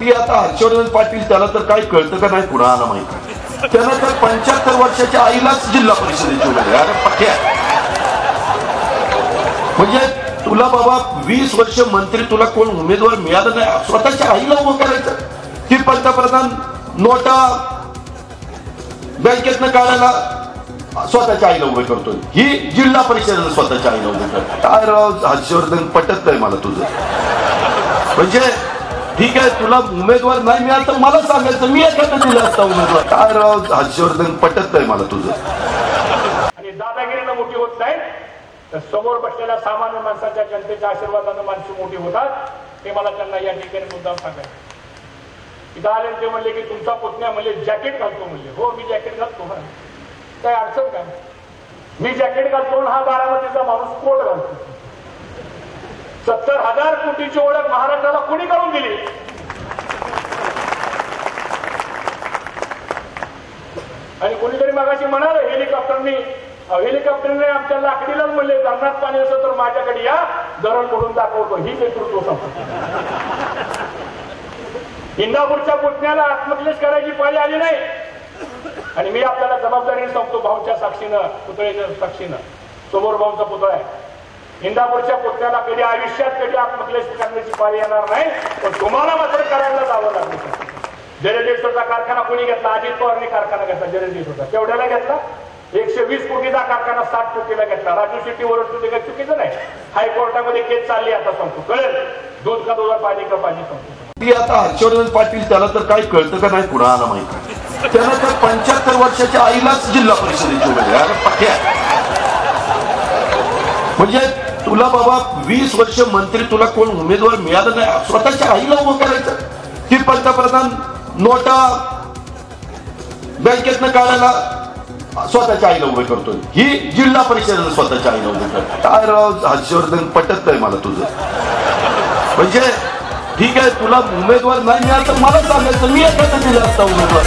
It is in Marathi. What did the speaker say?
ती आता हर्षवर्धन पाटील त्याला तर काय कळतं का नाही कुणाला माहिती. त्यानं तर 75 वर्षाच्या आईलाच जिल्हा परिषदेची उमेदवारी. अरे पक्या म्हणजे तुला बाबा 20 वर्ष मंत्री तुला कोण उमेदवार मिळालं नाही, स्वतःच्या आईला उभं करायचं. की पंतप्रधान नोटा बँकेतनं काढायला स्वतःच्या आईला उभे करतोय, ही जिल्हा परिषदेनं स्वतःच्या आईला उभे करतो. काय राव हर्षवर्धन पटत नाही मला तुझं. म्हणजे ठीक आहे तुला उमेदवार नाही मिळाला तर मला सांगायचं, मी एखादा दिला असता उमेदवार. काय राव हर्षवर्धन पटत नाही मला तुझं. आणि दादागिरीनं मोठी होत नाही तर समोर बसलेल्या सामान्य माणसाच्या जनतेच्या आशीर्वादानं माणसं मोठी होतात. हे मला त्यांना या ठिकाणी मुद्दाम सांगायचं. इथं आले ते म्हणले की तुमचा पुतण्या म्हणले जॅकेट घालतो म्हणले. हो मी जॅकेट घालतो, काय अडचण काय. मी जॅकेट घालतो हा बारामतीचा माणूस कोट घालतो. 70,000 कोटीची ओळख महाराष्ट्राला कोणी करून दिली. आणि कोणीतरी मगाशी म्हणाले हेलिकॉप्टरने आमच्या लाकडीलाच म्हणले धरणात पाणी असं तर माझ्याकडे या, धरण मोडून दाखवतो. ही नेतृत्व संपत. इंदापूरच्या पुतण्याला आत्मक्लेश करायची पाळी आली नाही. आणि मी आपल्याला जबाबदारीने सांगतो, भाऊच्या साक्षीनं, पुतळ्याच्या साक्षीनं, समोर भाऊचा पुतळा आहे. इंदापूरच्या पुतण्याला कधी आयुष्यात कधी आत्मक्लेश करण्याची पाळी येणार नाही, पण तुम्हाला मात्र करायला जावं लागतं. जलदेश्वरचा कारखाना कोणी घेतला? अजित पवारने कारखाना घेतला जलदेश्वरचा. केवढ्याला घेतला? 120 कोटीचा कारखाना 60 कोटीला घेतला. राजू शेट्टी ओरडतो ते काही चुकीचं नाही. हायकोर्टामध्ये केस चालली, आता सांगतो कळेल. दूध का दूध पाणी का पाणी सांगतो. ती आता हर्षवर्धन पाटील त्याला तर काय कळतं का नाही कुणाला माहिती. त्यानं तर 75 वर्षाच्या आईलाच जिल्हा परिषदेची उमेदवारी. अरे पक्या म्हणजे तुला बाबा 20 वर्ष मंत्री तुला कोण उमेदवार मिळालं नाही, स्वतःच्या आईला उभं करायचं. की पंतप्रधान नोटा बँकेतनं काढायला स्वतःच्या आईला उभे करतोय, ही जिल्हा परिषदेनं स्वतःच्या आईला उभे करतो. काय राव हर्षवर्धन पटत नाही मला तुझं. म्हणजे ठीक आहे तुला उमेदवार नाही मिळाला तर मला सांगायचं, मी एखादा दिला असता उमेदवार.